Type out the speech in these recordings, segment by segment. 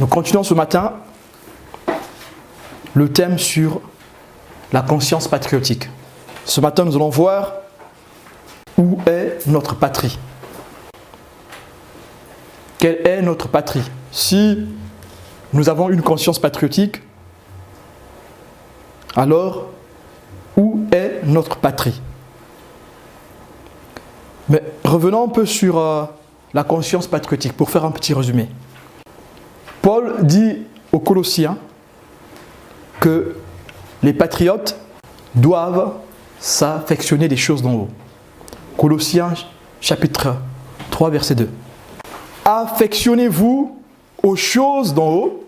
Nous continuons ce matin le thème sur la conscience patriotique. Ce matin, nous allons voir où est notre patrie. Quelle est notre patrie? Si nous avons une conscience patriotique, alors où est notre patrie? Mais revenons un peu sur la conscience patriotique pour faire un petit résumé. Paul dit aux Colossiens que les patriotes doivent s'affectionner des choses d'en haut. Colossiens chapitre 3 verset 2. Affectionnez-vous aux choses d'en haut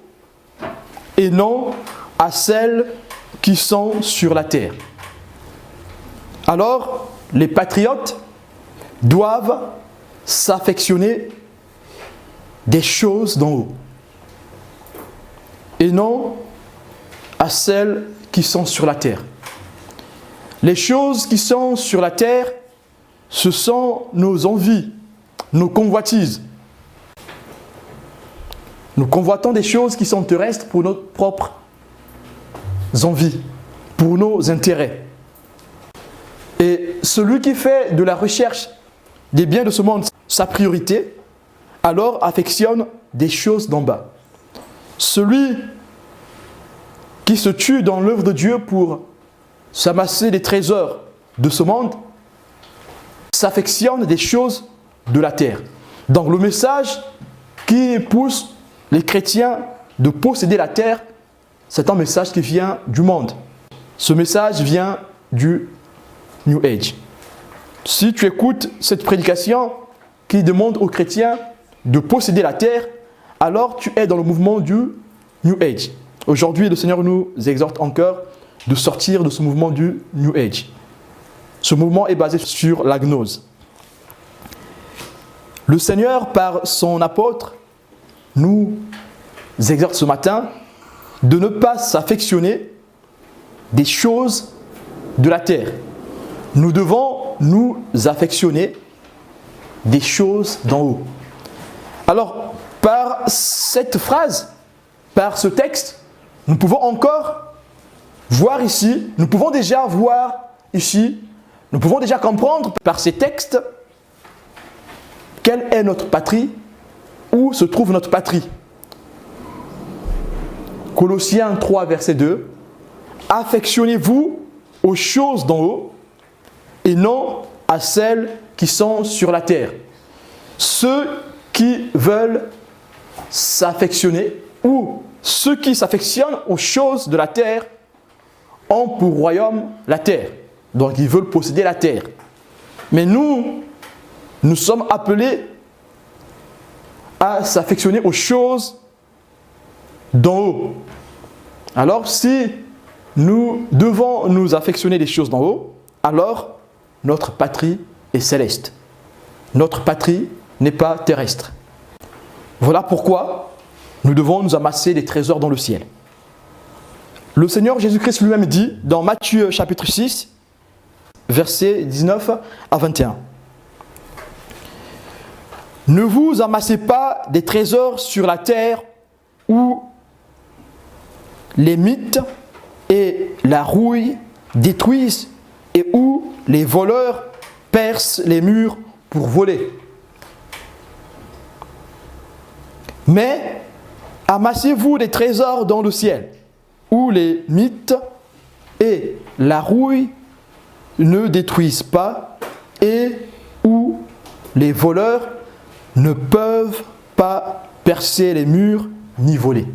et non à celles qui sont sur la terre. Alors, les patriotes doivent s'affectionner des choses d'en haut et non à celles qui sont sur la terre. Les choses qui sont sur la terre, ce sont nos envies, nos convoitises. Nous convoitons des choses qui sont terrestres pour nos propres envies, pour nos intérêts. Et celui qui fait de la recherche des biens de ce monde sa priorité, alors affectionne des choses d'en bas. Celui qui se tue dans l'œuvre de Dieu pour s'amasser des trésors de ce monde, s'affectionne des choses de la terre. Donc le message qui pousse les chrétiens de posséder la terre, c'est un message qui vient du monde. Ce message vient du New Age. Si tu écoutes cette prédication qui demande aux chrétiens de posséder la terre, alors tu es dans le mouvement du New Age. Aujourd'hui, le Seigneur nous exhorte encore de sortir de ce mouvement du New Age. Ce mouvement est basé sur la gnose. Le Seigneur, par son apôtre, nous exhorte ce matin de ne pas s'affectionner des choses de la terre. Nous devons nous affectionner des choses d'en haut. Alors, par cette phrase, par ce texte, nous pouvons encore voir ici, nous pouvons déjà voir ici, nous pouvons déjà comprendre par ces textes quelle est notre patrie, où se trouve notre patrie. Colossiens 3, verset 2. Affectionnez-vous aux choses d'en haut et non à celles qui sont sur la terre. Ceux qui veulent s'affectionner ou ceux qui s'affectionnent aux choses de la terre ont pour royaume la terre. Donc ils veulent posséder la terre. Mais nous sommes appelés à s'affectionner aux choses d'en haut. Alors si nous devons nous affectionner des choses d'en haut, alors notre patrie est céleste. Notre patrie n'est pas terrestre. Voilà pourquoi nous devons nous amasser des trésors dans le ciel. Le Seigneur Jésus-Christ lui-même dit dans Matthieu chapitre 6, versets 19 à 21. Ne vous amassez pas des trésors sur la terre où les mythes et la rouille détruisent et où les voleurs percent les murs pour voler. Mais amassez-vous des trésors dans le ciel, où les mythes et la rouille ne détruisent pas et où les voleurs ne peuvent pas percer les murs ni voler.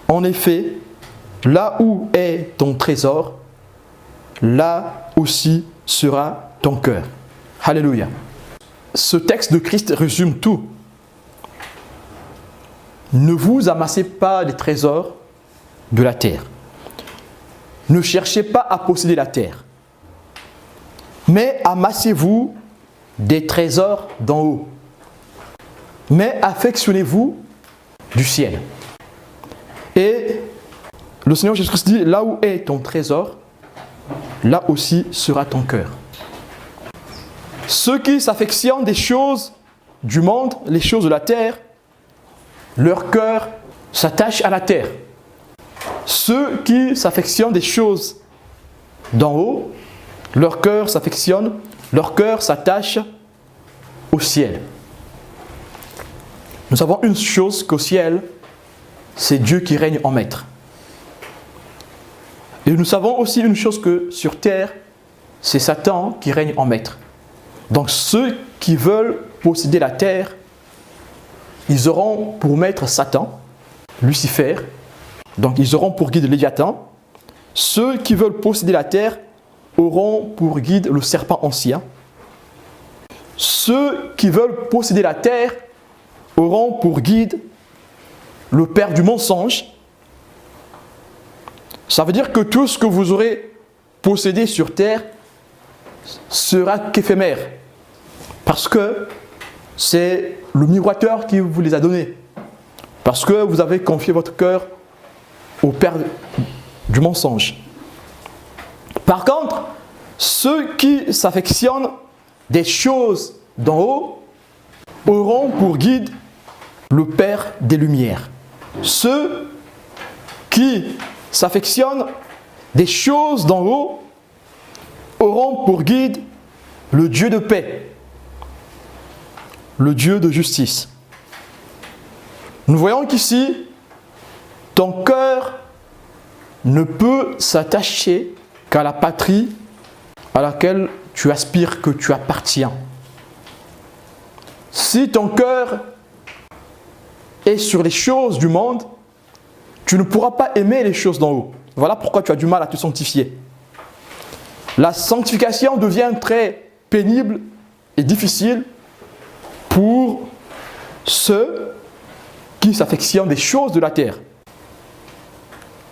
En effet, là où est ton trésor, là aussi sera ton cœur. Alléluia. Ce texte de Christ résume tout. Ne vous amassez pas des trésors de la terre. Ne cherchez pas à posséder la terre. Mais amassez-vous des trésors d'en haut. Mais affectionnez-vous du ciel. Et le Seigneur Jésus-Christ dit, là où est ton trésor, là aussi sera ton cœur. Ceux qui s'affectionnent des choses du monde, les choses de la terre, leur cœur s'attache à la terre. Ceux qui s'affectionnent des choses d'en haut, leur cœur s'affectionne, leur cœur s'attache au ciel. Nous savons une chose qu'au ciel, c'est Dieu qui règne en maître. Et nous savons aussi une chose que sur terre, c'est Satan qui règne en maître. Donc ceux qui veulent posséder la terre, ils auront pour maître Satan, Lucifer. Donc ils auront pour guide Léviathan. Ceux qui veulent posséder la terre auront pour guide le serpent ancien. Ceux qui veulent posséder la terre auront pour guide le père du mensonge. Ça veut dire que tout ce que vous aurez possédé sur terre sera qu'éphémère. Parce que c'est le miroiteur qui vous les a donnés. Parce que vous avez confié votre cœur au père du mensonge. Par contre, ceux qui s'affectionnent des choses d'en haut auront pour guide le Père des Lumières. Ceux qui s'affectionnent des choses d'en haut auront pour guide le Dieu de paix, le Dieu de justice. Nous voyons qu'ici, ton cœur ne peut s'attacher qu'à la patrie à laquelle tu aspires, que tu appartiens. Si ton cœur est sur les choses du monde, tu ne pourras pas aimer les choses d'en haut. Voilà pourquoi tu as du mal à te sanctifier. La sanctification devient très pénible et difficile pour ceux qui s'affectionnent des choses de la terre.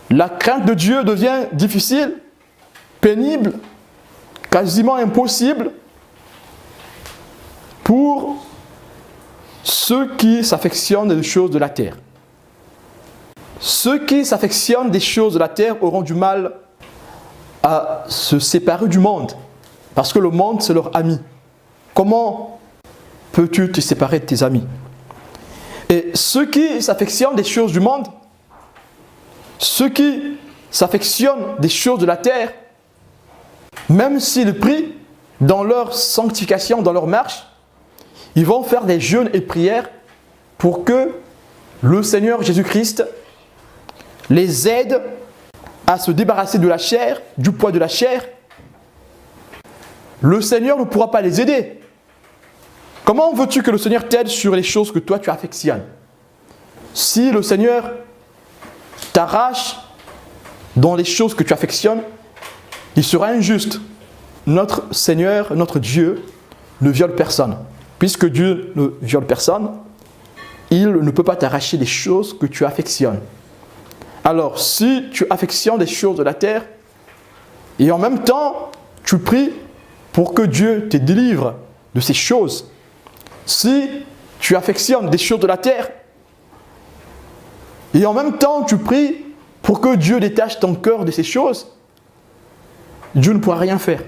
La crainte de Dieu devient difficile, pénible, quasiment impossible pour ceux qui s'affectionnent des choses de la terre. Ceux qui s'affectionnent des choses de la terre auront du mal à se séparer du monde, parce que le monde, c'est leur ami. Comment peux-tu te séparer de tes amis? Et ceux qui s'affectionnent des choses du monde, ceux qui s'affectionnent des choses de la terre, même s'ils prient dans leur sanctification, dans leur marche, ils vont faire des jeûnes et prières pour que le Seigneur Jésus-Christ les aide à se débarrasser de la chair, du poids de la chair. Le Seigneur ne pourra pas les aider. Comment veux-tu que le Seigneur t'aide sur les choses que toi tu affectionnes? Si le Seigneur t'arrache dans les choses que tu affectionnes, il sera injuste. Notre Seigneur, notre Dieu, ne viole personne. Puisque Dieu ne viole personne, il ne peut pas t'arracher des choses que tu affectionnes. Alors, si tu affectionnes des choses de la terre, et en même temps, tu pries pour que Dieu te délivre de ces choses. Si tu affectionnes des choses de la terre, et en même temps, tu pries pour que Dieu détache ton cœur de ces choses, Dieu ne pourra rien faire.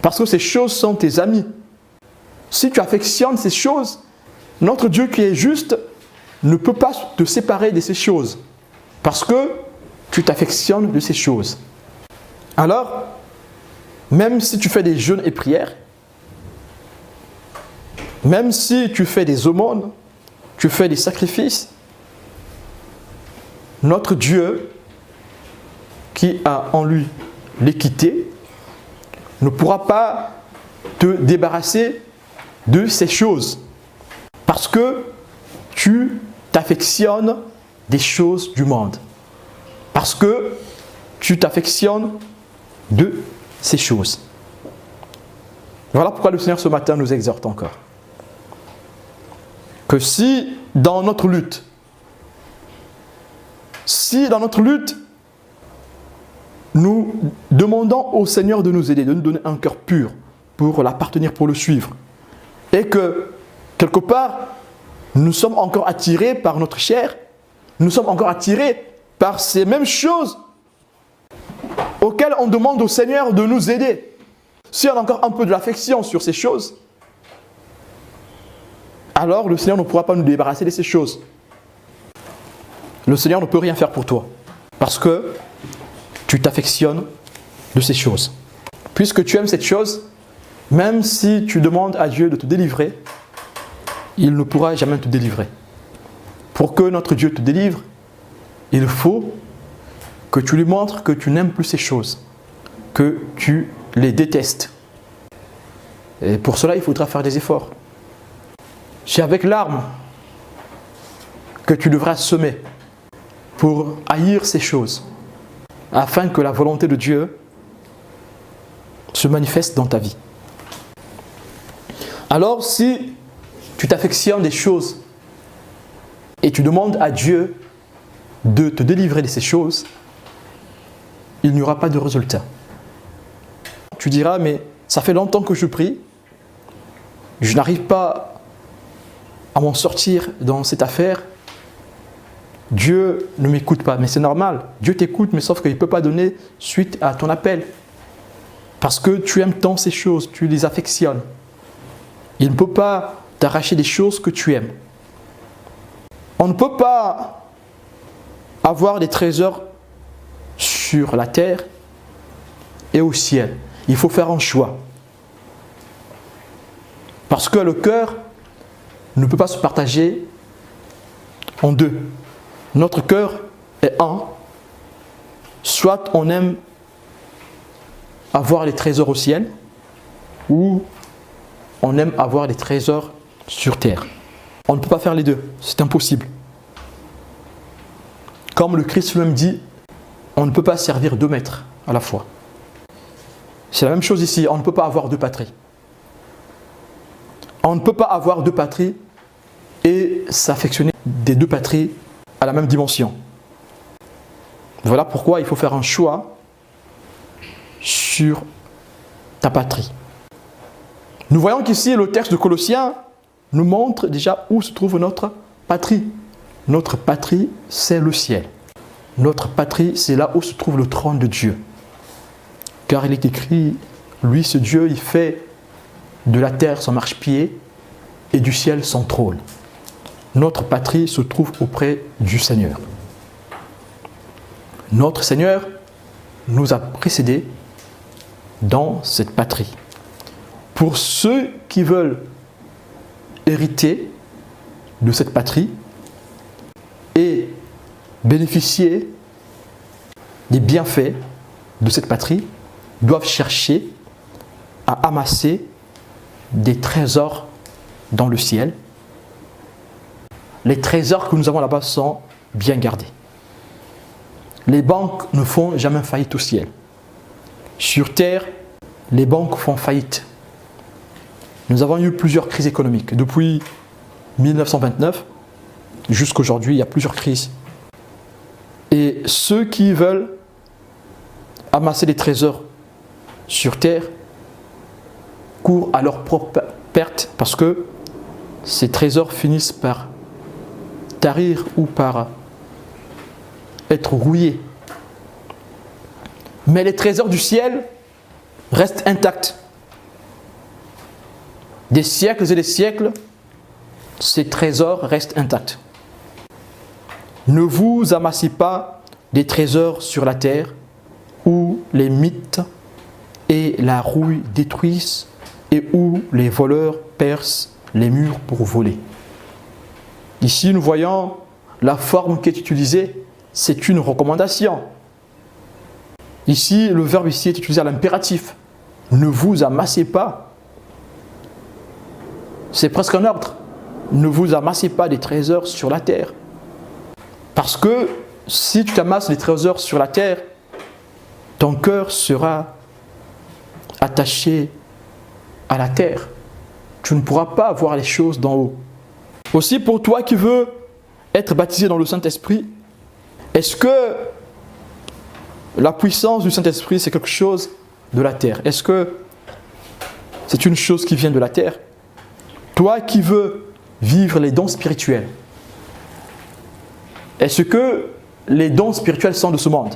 Parce que ces choses sont tes amis. Si tu affectionnes ces choses, notre Dieu qui est juste ne peut pas te séparer de ces choses. Parce que tu t'affectionnes de ces choses. Alors, même si tu fais des jeûnes et prières, même si tu fais des aumônes, tu fais des sacrifices, notre Dieu, qui a en lui l'équité, ne pourra pas te débarrasser de ces choses. Parce que tu t'affectionnes des choses du monde. Parce que tu t'affectionnes de ces choses. Voilà pourquoi le Seigneur ce matin nous exhorte encore. Que si dans notre lutte, nous demandons au Seigneur de nous aider, de nous donner un cœur pur pour l'appartenir, pour le suivre, et que quelque part, nous sommes encore attirés par notre chair, nous sommes encore attirés par ces mêmes choses auxquelles on demande au Seigneur de nous aider. Si on a encore un peu de l'affection sur ces choses, alors le Seigneur ne pourra pas nous débarrasser de ces choses. le Seigneur ne peut rien faire pour toi. Parce que tu t'affectionnes de ces choses. Puisque tu aimes cette chose, même si tu demandes à Dieu de te délivrer, il ne pourra jamais te délivrer. Pour que notre Dieu te délivre, il faut que tu lui montres que tu n'aimes plus ces choses, que tu les détestes. Et pour cela, il faudra faire des efforts. C'est avec l'arme que tu devras semer pour haïr ces choses, afin que la volonté de Dieu se manifeste dans ta vie. Alors, si tu t'affectionnes des choses et tu demandes à Dieu de te délivrer de ces choses, il n'y aura pas de résultat. Tu diras, mais ça fait longtemps que je prie, je n'arrive pas à m'en sortir dans cette affaire, Dieu ne m'écoute pas. Mais c'est normal, Dieu t'écoute, mais sauf qu'il ne peut pas donner suite à ton appel. Parce que tu aimes tant ces choses, tu les affectionnes. Il ne peut pas t'arracher des choses que tu aimes. On ne peut pas avoir des trésors sur la terre et au ciel. Il faut faire un choix. Parce que le cœur ne peut pas se partager en deux. Notre cœur est un. Soit on aime avoir les trésors au ciel, ou on aime avoir les trésors sur terre. On ne peut pas faire les deux, c'est impossible. Comme le Christ lui-même dit, on ne peut pas servir deux maîtres à la fois. C'est la même chose ici, on ne peut pas avoir deux patries. On ne peut pas avoir deux patries et s'affectionner des deux patries à la même dimension. Voilà pourquoi il faut faire un choix sur ta patrie. Nous voyons qu'ici, le texte de Colossiens nous montre déjà où se trouve notre patrie. Notre patrie, c'est le ciel. Notre patrie, c'est là où se trouve le trône de Dieu. Car il est écrit, lui, ce Dieu, il fait de la terre son marchepied et du ciel son trône. Notre patrie se trouve auprès du Seigneur. Notre Seigneur nous a précédés dans cette patrie. Pour ceux qui veulent hériter de cette patrie et bénéficier des bienfaits de cette patrie, doivent chercher à amasser des trésors dans le ciel. Les trésors que nous avons là-bas sont bien gardés. Les banques ne font jamais faillite au ciel. Sur terre, les banques font faillite. Nous avons eu plusieurs crises économiques. Depuis 1929 jusqu'à aujourd'hui, il y a plusieurs crises. Et ceux qui veulent amasser des trésors sur terre courent à leur propre perte parce que ces trésors finissent par tarir ou par être rouillés. Mais les trésors du ciel restent intacts. Des siècles et des siècles, ces trésors restent intacts. Ne vous amassez pas des trésors sur la terre où les mythes et la rouille détruisent et où les voleurs percent les murs pour voler. Ici, nous voyons la forme qui est utilisée, c'est une recommandation. Ici, le verbe ici est utilisé à l'impératif. Ne vous amassez pas. C'est presque un ordre. Ne vous amassez pas des trésors sur la terre. Parce que si tu t'amasses des trésors sur la terre, ton cœur sera attaché à la terre. Tu ne pourras pas voir les choses d'en haut. Aussi, pour toi qui veux être baptisé dans le Saint-Esprit, est-ce que la puissance du Saint-Esprit, c'est quelque chose de la terre? Est-ce que c'est une chose qui vient de la terre? Toi qui veux vivre les dons spirituels, est-ce que les dons spirituels sont de ce monde?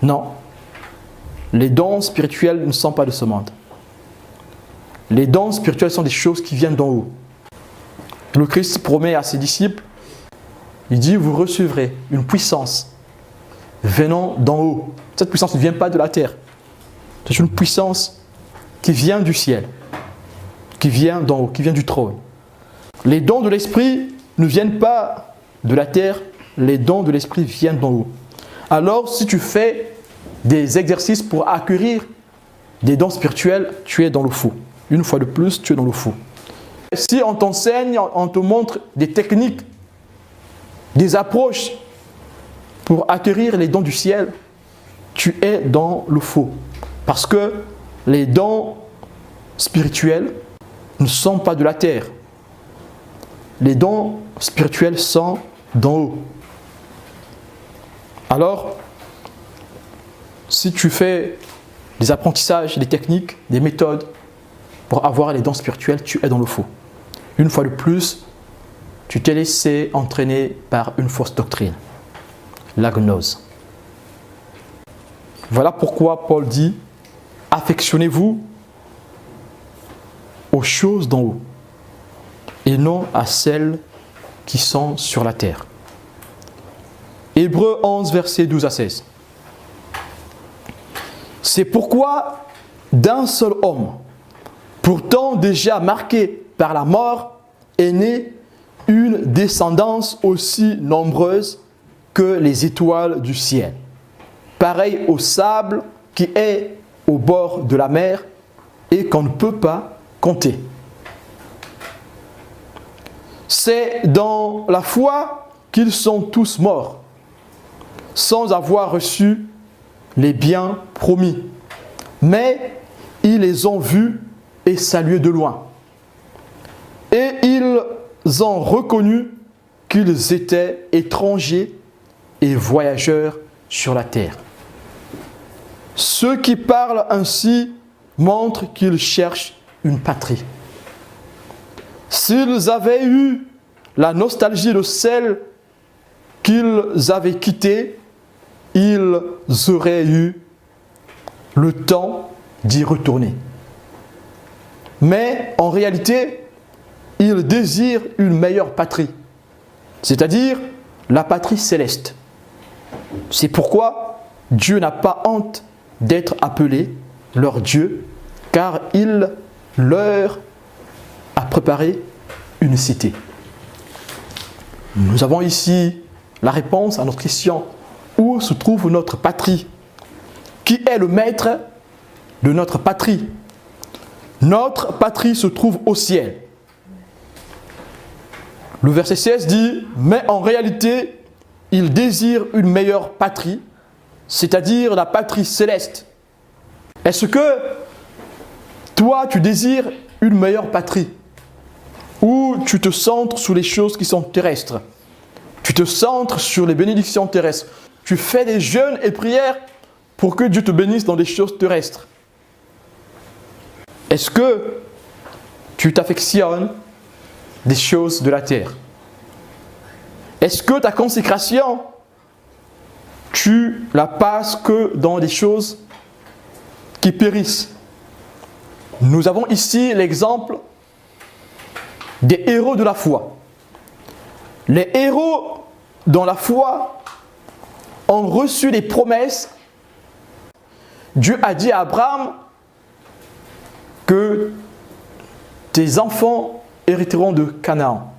Non. Les dons spirituels ne sont pas de ce monde. Les dons spirituels sont des choses qui viennent d'en haut. Le Christ promet à ses disciples Il dit, vous recevrez une puissance venant d'en haut. Cette puissance ne vient pas de la terre. C'est une puissance qui vient du ciel, qui vient d'en haut, qui vient du trône. Les dons de l'esprit ne viennent pas de la terre, les dons de l'esprit viennent d'en haut. Alors, si tu fais des exercices pour acquérir des dons spirituels, tu es dans le faux. Une fois de plus, tu es dans le faux. Si on t'enseigne, on te montre des techniques, des approches pour acquérir les dons du ciel, tu es dans le faux. Parce que les dons spirituels ne sont pas de la terre. Les dons spirituels sont d'en haut. Alors, si tu fais des apprentissages, des techniques, des méthodes pour avoir les dons spirituels, tu es dans le faux. Une fois de plus, tu t'es laissé entraîner par une fausse doctrine, la gnose. Voilà pourquoi Paul dit, affectionnez-vous aux choses d'en haut et non à celles qui sont sur la terre. Hébreux 11, versets 12 à 16. C'est pourquoi d'un seul homme, pourtant déjà marqué par la mort, est née une descendance aussi nombreuse que les étoiles du ciel, pareille au sable qui est au bord de la mer et qu'on ne peut pas compter. C'est dans la foi qu'ils sont tous morts, sans avoir reçu les biens promis. Mais ils les ont vus et salués de loin. Et ils ont reconnu qu'ils étaient étrangers et voyageurs sur la terre. Ceux qui parlent ainsi montrent qu'ils cherchent une patrie. S'ils avaient eu la nostalgie de celle qu'ils avaient quittée, ils auraient eu le temps d'y retourner. Mais en réalité, ils désirent une meilleure patrie, c'est-à-dire la patrie céleste. C'est pourquoi Dieu n'a pas honte d'être appelé leur Dieu, car il leur a préparé une cité. Nous avons ici la réponse à notre question. Où se trouve notre patrie? Qui est le maître de notre patrie? Notre patrie se trouve au ciel. Le verset 16 dit, mais en réalité, ils désirent une meilleure patrie, c'est-à-dire la patrie céleste. Est-ce que toi, tu désires une meilleure patrie? Ou tu te centres sur les choses qui sont terrestres? Tu te centres sur les bénédictions terrestres. Tu fais des jeûnes et prières pour que Dieu te bénisse dans des choses terrestres. Est-ce que tu t'affectionnes des choses de la terre? Est-ce que ta consécration, tu la passes que dans des choses qui périssent? Nous avons ici l'exemple des héros de la foi. Les héros dans la foi ont reçu des promesses. Dieu a dit à Abraham que tes enfants hériteront de Canaan.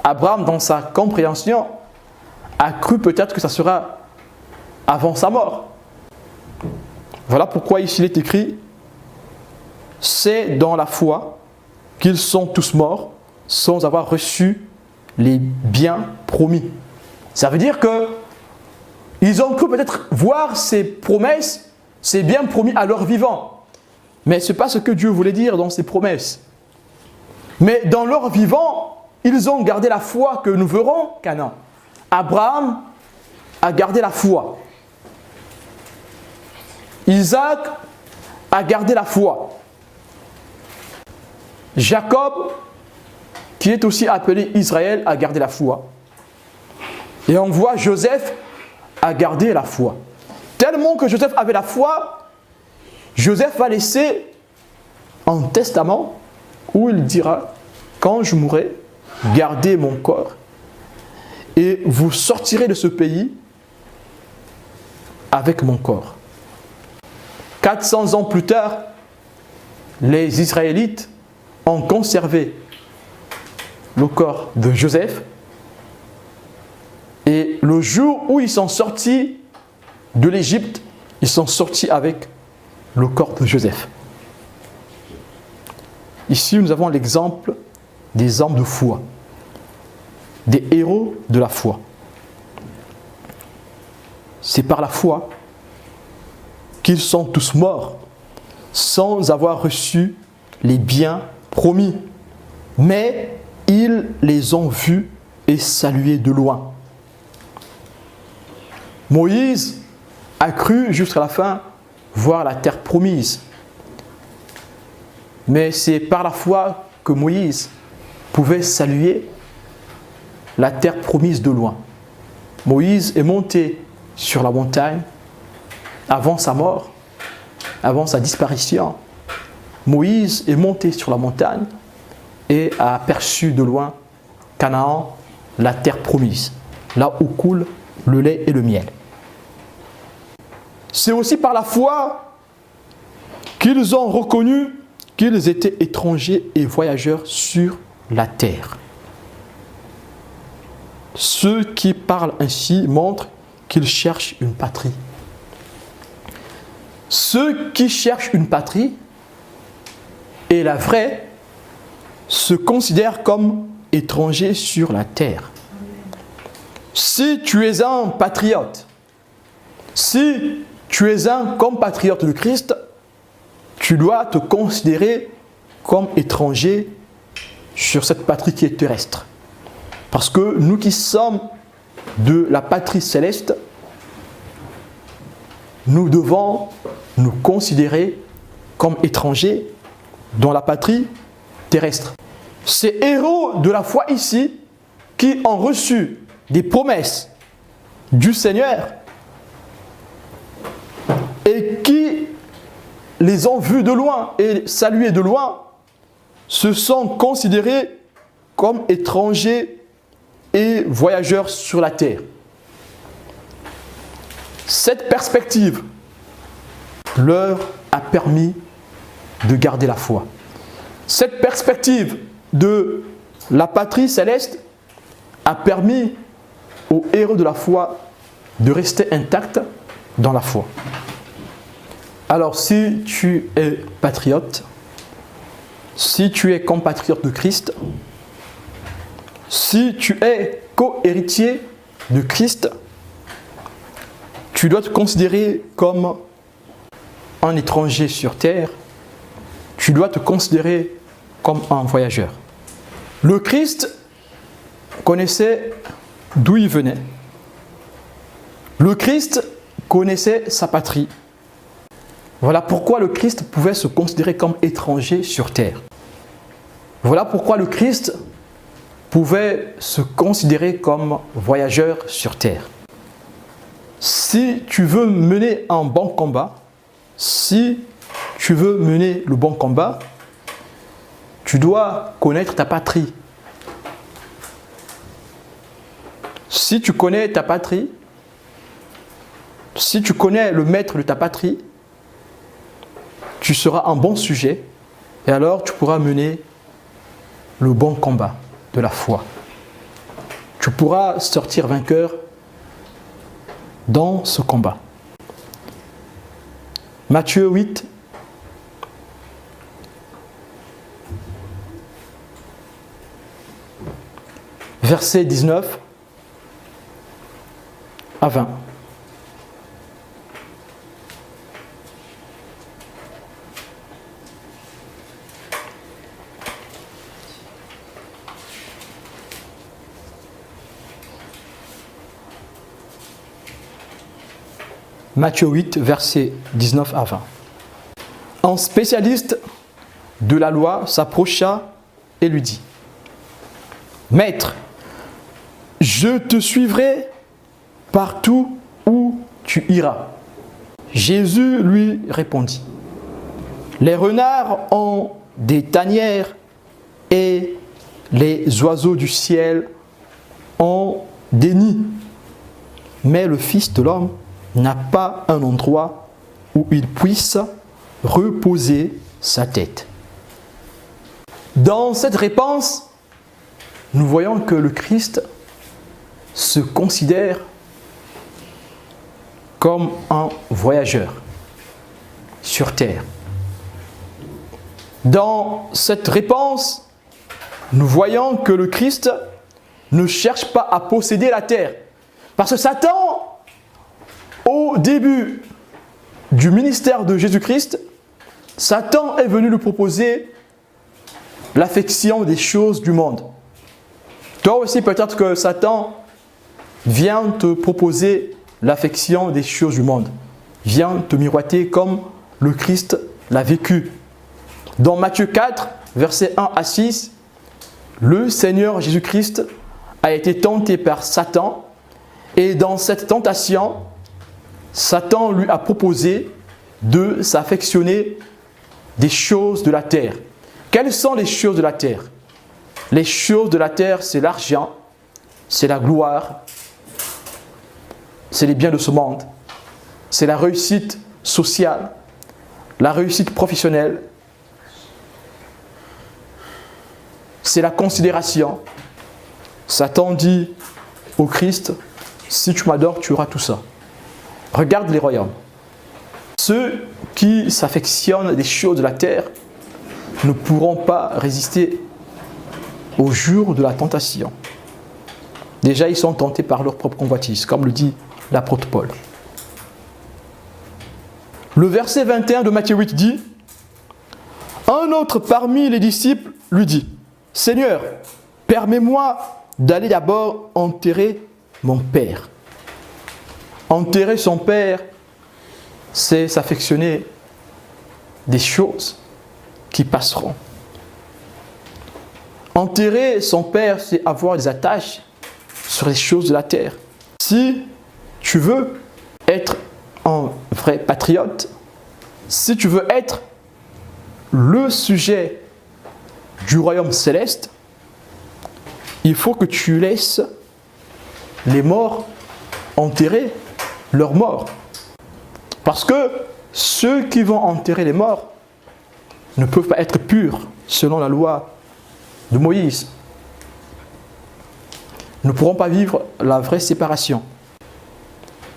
Abraham, dans sa compréhension, a cru peut-être que ça sera avant sa mort. Voilà pourquoi ici il est écrit, c'est dans la foi qu'ils sont tous morts sans avoir reçu les biens promis. Ça veut dire que ils ont cru peut-être voir ces promesses, ces biens promis à leur vivant. Mais ce n'est pas ce que Dieu voulait dire dans ces promesses. Mais dans leur vivant, ils ont gardé la foi que nous verrons Canaan. Abraham a gardé la foi. Isaac a gardé la foi. Jacob, qui est aussi appelé Israël, a gardé la foi. Et on voit Joseph a gardé la foi. Tellement que Joseph avait la foi, Joseph va laisser un testament où il dira, quand je mourrai, gardez mon corps et vous sortirez de ce pays avec mon corps. 400 ans plus tard, les Israélites ont conservé le corps de Joseph et le jour où ils sont sortis de l'Égypte, ils sont sortis avec le corps de Joseph. Ici, nous avons l'exemple des hommes de foi, des héros de la foi. C'est par la foi qu'ils sont tous morts sans avoir reçu les biens promis, mais ils les ont vus et salués de loin. Moïse a cru jusqu'à la fin voir la terre promise. Mais c'est par la foi que Moïse pouvait saluer la terre promise de loin. Moïse est monté sur la montagne avant sa mort, avant sa disparition. Moïse est monté sur la montagne et a aperçu de loin Canaan, la terre promise, là où coule le lait et le miel. C'est aussi par la foi qu'ils ont reconnu qu'ils étaient étrangers et voyageurs sur la terre. Ceux qui parlent ainsi montrent qu'ils cherchent une patrie. Ceux qui cherchent une patrie, et la vraie, se considèrent comme étrangers sur la terre. Si tu es un patriote, si tu es un compatriote de Christ, tu dois te considérer comme étranger sur cette patrie qui est terrestre. Parce que nous qui sommes de la patrie céleste, nous devons nous considérer comme étrangers dans la patrie terrestre. Ces héros de la foi ici, qui ont reçu des promesses du Seigneur et qui les ont vus de loin et salués de loin, se sont considérés comme étrangers et voyageurs sur la terre. Cette perspective leur a permis de garder la foi. Cette perspective de la patrie céleste a permis aux héros de la foi de rester intacts dans la foi. Alors, si tu es patriote, si tu es compatriote de Christ, si tu es co-héritier de Christ, tu dois te considérer comme un étranger sur terre, tu dois te considérer comme un voyageur. Le Christ connaissait d'où il venait. Le Christ connaissait sa patrie. Voilà pourquoi le Christ pouvait se considérer comme étranger sur terre. Voilà pourquoi le Christ pouvait se considérer comme voyageur sur terre. Si tu veux mener un bon combat, si tu veux mener le bon combat, tu dois connaître ta patrie. Si tu connais ta patrie, si tu connais le maître de ta patrie, tu seras un bon sujet et alors tu pourras mener le bon combat de la foi. Tu pourras sortir vainqueur dans ce combat. Matthieu 8, versets 19 à 20. Matthieu 8, versets 19 à 20. Un spécialiste de la loi s'approcha et lui dit : « Maître, je te suivrai partout où tu iras. » Jésus lui répondit : « Les renards ont des tanières et les oiseaux du ciel ont déni. Mais le Fils de l'homme n'a pas un endroit où il puisse reposer sa tête. Dans cette réponse, nous voyons que le Christ se considère comme un voyageur sur terre. Dans cette réponse, nous voyons que le Christ ne cherche pas à posséder la terre. Parce que Satan, au début du ministère de Jésus-Christ, Satan est venu lui proposer l'affection des choses du monde. Toi aussi, peut-être que Satan vient te proposer l'affection des choses du monde. Vient te miroiter comme le Christ l'a vécu. Dans Matthieu 4, versets 1 à 6, le Seigneur Jésus-Christ a été tenté par Satan et dans cette tentation, Satan lui a proposé de s'affectionner des choses de la terre. Quelles sont les choses de la terre? Les choses de la terre, c'est l'argent, c'est la gloire, c'est les biens de ce monde, c'est la réussite sociale, la réussite professionnelle, c'est la considération. Satan dit au Christ, si tu m'adores, tu auras tout ça. Regarde les royaumes. Ceux qui s'affectionnent des choses de la terre ne pourront pas résister au jour de la tentation. Déjà, ils sont tentés par leur propre convoitise, comme le dit l'apôtre Paul. Le verset 21 de Matthieu 8 dit, un autre parmi les disciples lui dit, Seigneur, permets-moi d'aller d'abord enterrer mon père. Enterrer son père, c'est s'affectionner des choses qui passeront. Enterrer son père, c'est avoir des attaches sur les choses de la terre. Si tu veux être un vrai patriote, si tu veux être le sujet du royaume céleste, il faut que tu laisses les morts enterrer leurs morts. Parce que ceux qui vont enterrer les morts ne peuvent pas être purs selon la loi de Moïse. Ils ne pourront pas vivre la vraie séparation.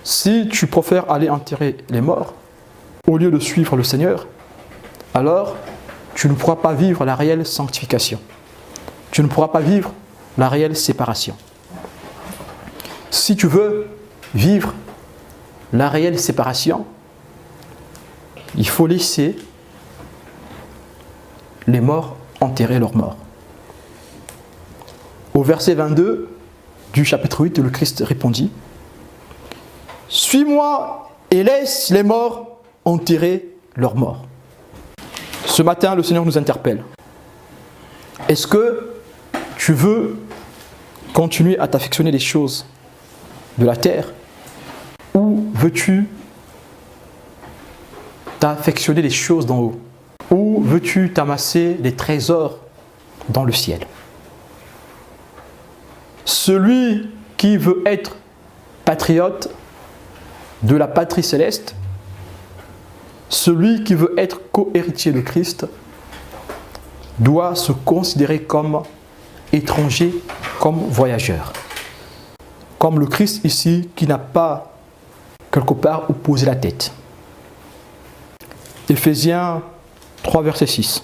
Si tu préfères aller enterrer les morts au lieu de suivre le Seigneur, alors tu ne pourras pas vivre la réelle sanctification. Tu ne pourras pas vivre la réelle séparation. Si tu veux vivre la réelle séparation, il faut laisser les morts enterrer leurs morts. Au verset 22 du chapitre 8, le Christ répondit, « Suis-moi et laisse les morts enterrer leurs morts. » Ce matin, le Seigneur nous interpelle. Est-ce que tu veux continuer à t'affectionner des choses de la terre ou veux-tu t'affectionner des choses d'en haut? Ou veux-tu t'amasser des trésors dans le ciel? Celui qui veut être patriote de la patrie céleste, celui qui veut être co-héritier de Christ, doit se considérer comme étranger, comme voyageur. Comme le Christ ici qui n'a pas quelque part où poser la tête. Éphésiens 3, verset 6.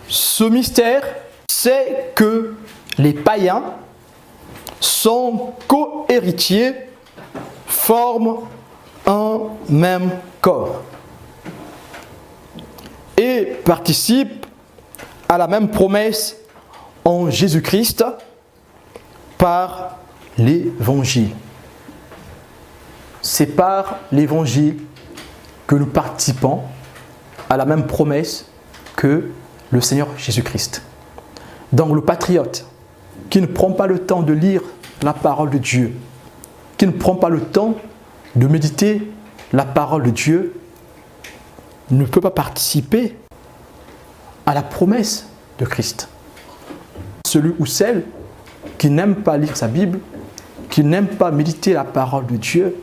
Ce mystère, c'est que les païens sont co-héritiers, forment un même corps et participent à la même promesse en Jésus-Christ par l'Évangile. C'est par l'Évangile que nous participons à la même promesse que le Seigneur Jésus-Christ. Donc le patriote qui ne prend pas le temps de lire la parole de Dieu, qui ne prend pas le temps de méditer la parole de Dieu, ne peut pas participer à la promesse de Christ. Celui ou celle qui n'aime pas lire sa Bible qui n'aime pas méditer la parole de Dieu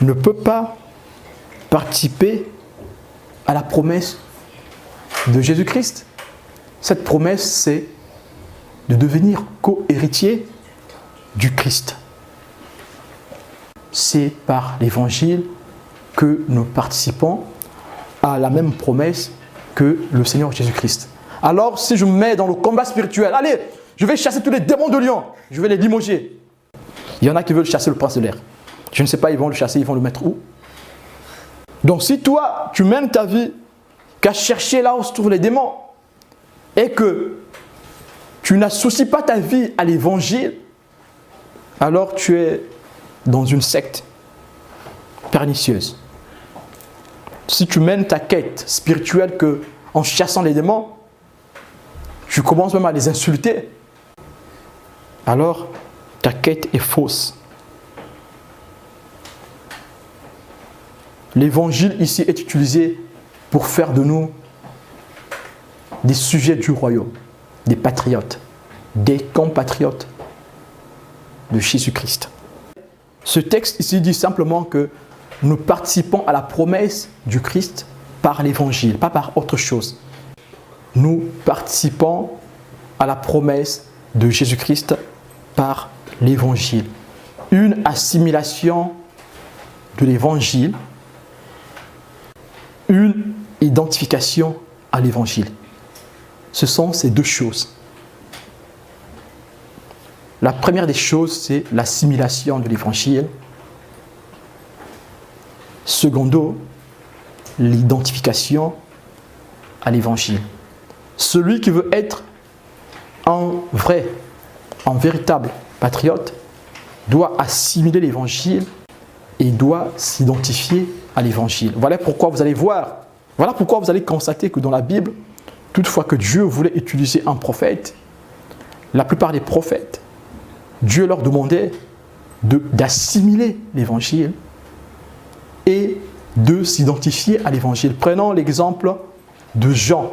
ne peut pas participer à la promesse de Jésus-Christ. Cette promesse, c'est de devenir co-héritier du Christ. C'est par l'évangile que nous participons à la même promesse que le Seigneur Jésus-Christ. Alors, si je me mets dans le combat spirituel, allez, je vais chasser tous les démons de Lyon, je vais les limoger. Il y en a qui veulent chasser le prince de l'air. Je ne sais pas, ils vont le chasser, ils vont le mettre où? Donc, si toi, tu mènes ta vie qu'à chercher là où se trouvent les démons et que tu n'associes pas ta vie à l'évangile, alors tu es dans une secte pernicieuse. Si tu mènes ta quête spirituelle que en chassant les démons, tu commences même à les insulter, alors ta quête est fausse. L'évangile ici est utilisé pour faire de nous des sujets du royaume, des patriotes, des compatriotes de Jésus-Christ. Ce texte ici dit simplement que nous participons à la promesse du Christ par l'évangile, pas par autre chose. Nous participons à la promesse de Jésus-Christ par l'évangile. Une assimilation de l'évangile, une identification à l'évangile. Ce sont ces deux choses. La première des choses, c'est l'assimilation de l'évangile. Secondo, l'identification à l'évangile. Celui qui veut être un véritable patriote doit assimiler l'évangile et doit s'identifier à l'évangile. Voilà pourquoi vous allez voir, voilà pourquoi vous allez constater que dans la Bible, toutefois que Dieu voulait utiliser un prophète, la plupart des prophètes, Dieu leur demandait d'assimiler l'évangile et de s'identifier à l'évangile. Prenons l'exemple de Jean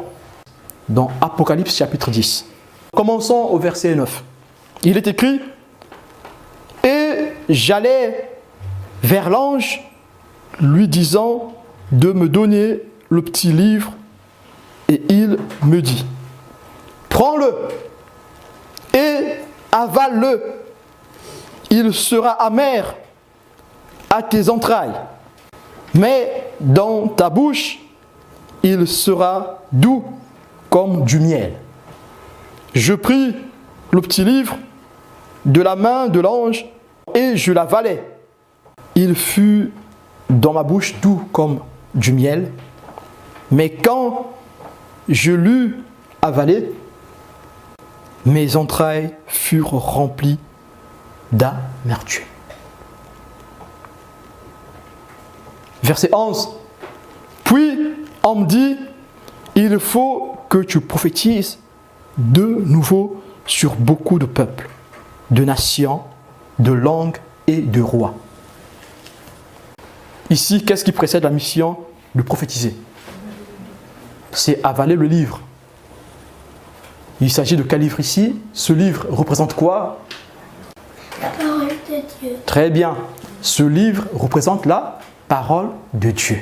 dans Apocalypse chapitre 10. Commençons au verset 9. Il est écrit « Et j'allais vers l'ange, lui disant de me donner le petit livre, et il me dit, prends-le et avale-le, il sera amer à tes entrailles, mais dans ta bouche, il sera doux comme du miel. Je pris le petit livre de la main de l'ange et je l'avalai. Il fut dans ma bouche doux comme du miel, mais quand je l'eus avalé, mes entrailles furent remplies d'amertume. Verset 11. Puis on me dit, il faut que tu prophétises de nouveau sur beaucoup de peuples, de nations, de langues et de rois. Ici, qu'est-ce qui précède la mission de prophétiser? C'est avaler le livre. Il s'agit de quel livre ici? Ce livre représente quoi? La parole de Dieu. Très bien. Ce livre représente la parole de Dieu.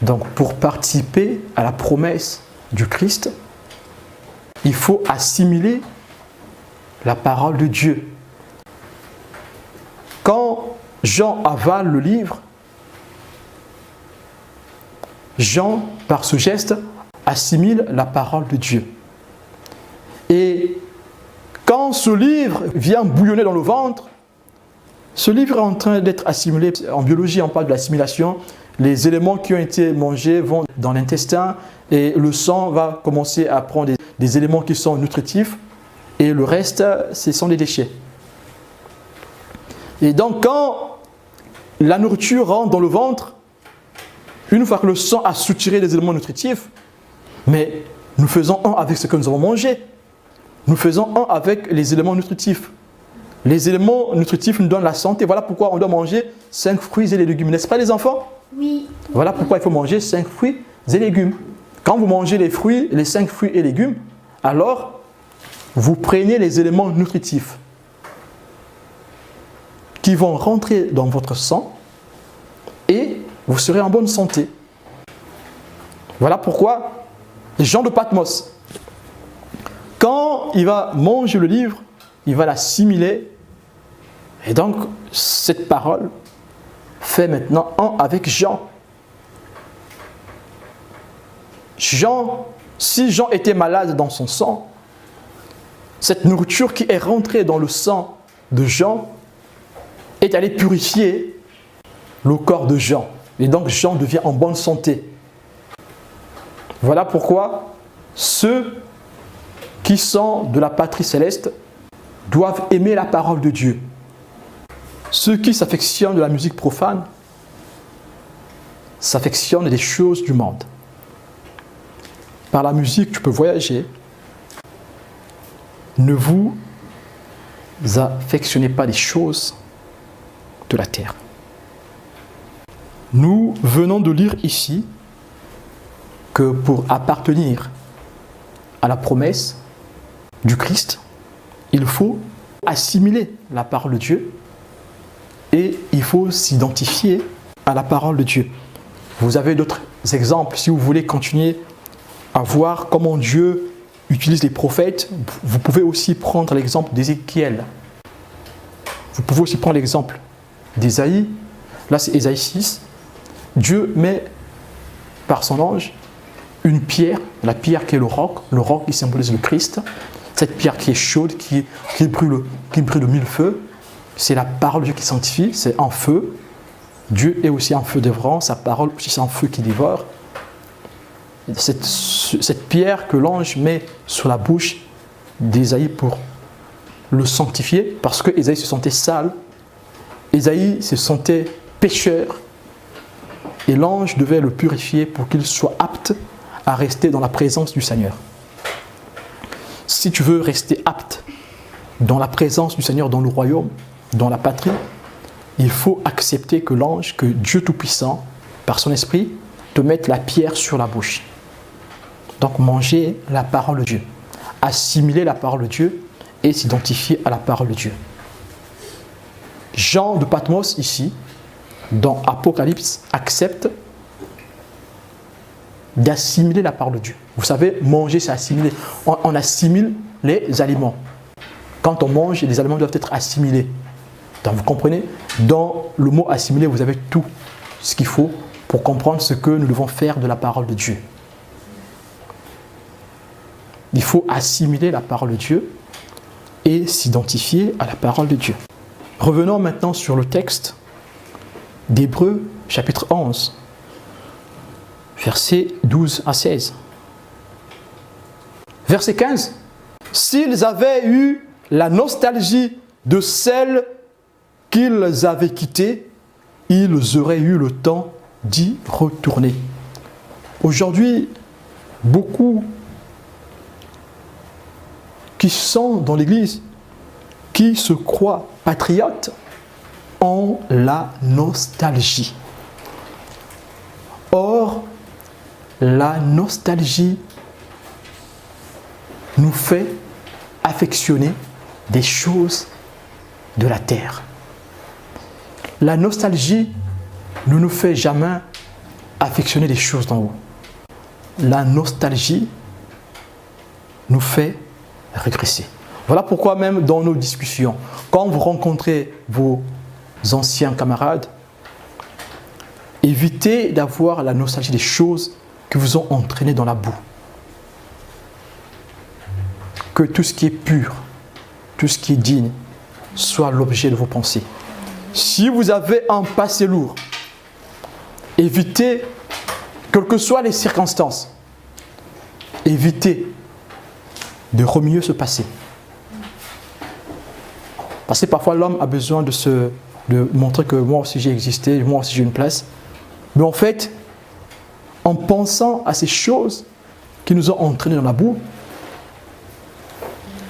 Donc, pour participer à la promesse du Christ, il faut assimiler la parole de Dieu. Quand Jean avale le livre, Jean, par ce geste, assimile la parole de Dieu. Et quand ce livre vient bouillonner dans le ventre, ce livre est en train d'être assimilé. En biologie, on parle de l'assimilation. Les éléments qui ont été mangés vont dans l'intestin et le sang va commencer à prendre des éléments qui sont nutritifs et le reste, ce sont des déchets. Et donc, quand la nourriture rentre dans le ventre, une fois que le sang a soutiré les éléments nutritifs, mais nous faisons un avec ce que nous avons mangé. Nous faisons un avec les éléments nutritifs. Les éléments nutritifs nous donnent la santé. Voilà pourquoi on doit manger 5 fruits et légumes. N'est-ce pas les enfants? Oui. Voilà pourquoi il faut manger 5 fruits et légumes. Quand vous mangez les 5 fruits et légumes, alors vous prenez les éléments nutritifs qui vont rentrer dans votre sang et vous serez en bonne santé. Voilà pourquoi Jean de Patmos, quand il va manger le livre, il va l'assimiler. Et donc, cette parole fait maintenant un avec Jean. Si Jean était malade dans son sang, cette nourriture qui est rentrée dans le sang de Jean est allée purifier le corps de Jean. Et donc Jean devient en bonne santé. Voilà pourquoi ceux qui sont de la patrie céleste doivent aimer la parole de Dieu. Ceux qui s'affectionnent de la musique profane s'affectionnent des choses du monde. Par la musique, tu peux voyager. Ne vous affectionnez pas des choses de la terre. Nous venons de lire ici que pour appartenir à la promesse du Christ, il faut assimiler la parole de Dieu et il faut s'identifier à la parole de Dieu. Vous avez d'autres exemples si vous voulez continuer à voir comment Dieu utilise les prophètes. Vous pouvez aussi prendre l'exemple d'Ézéchiel. Vous pouvez aussi prendre l'exemple d'Ésaïe. Là, c'est Ésaïe 6. Dieu met par son ange une pierre, la pierre qui est le roc qui symbolise le Christ. Cette pierre qui est chaude, qui brûle de mille feux, c'est la parole de Dieu qui sanctifie, c'est un feu. Dieu est aussi un feu dévorant, sa parole aussi c'est un feu qui dévore. Cette pierre que l'ange met sur la bouche d'Ésaïe pour le sanctifier, parce que Ésaïe se sentait sale, Ésaïe se sentait pécheur, et l'ange devait le purifier pour qu'il soit apte à rester dans la présence du Seigneur. Si tu veux rester apte dans la présence du Seigneur, dans le royaume, dans la patrie, il faut accepter que l'ange, que Dieu Tout-Puissant, par son esprit, te mette la pierre sur la bouche. Donc manger la parole de Dieu, assimiler la parole de Dieu et s'identifier à la parole de Dieu. Jean de Patmos ici, dans Apocalypse, accepte d'assimiler la parole de Dieu. Vous savez, manger, c'est assimiler. On assimile les aliments. Quand on mange, les aliments doivent être assimilés. Donc vous comprenez, dans le mot assimiler, vous avez tout ce qu'il faut pour comprendre ce que nous devons faire de la parole de Dieu. Il faut assimiler la parole de Dieu et s'identifier à la parole de Dieu. Revenons maintenant sur le texte d'Hébreux, chapitre 11, versets 12 à 16. Verset 15. S'ils avaient eu la nostalgie de celle qu'ils avaient quittée, ils auraient eu le temps d'y retourner. Aujourd'hui, beaucoup qui sont dans l'Église, qui se croient patriotes, ont la nostalgie. Or, la nostalgie nous fait affectionner des choses de la terre. La nostalgie ne nous fait jamais affectionner des choses d'en haut. La nostalgie nous fait régresser. Voilà pourquoi même dans nos discussions, quand vous rencontrez vos anciens camarades, évitez d'avoir la nostalgie des choses qui vous ont entraîné dans la boue. Que tout ce qui est pur, tout ce qui est digne, soit l'objet de vos pensées. Si vous avez un passé lourd, évitez, quelles que soient les circonstances, évitez de remuer ce passé. Parce que parfois l'homme a besoin de montrer que moi aussi j'ai existé, moi aussi j'ai une place. Mais en fait, en pensant à ces choses qui nous ont entraînés dans la boue,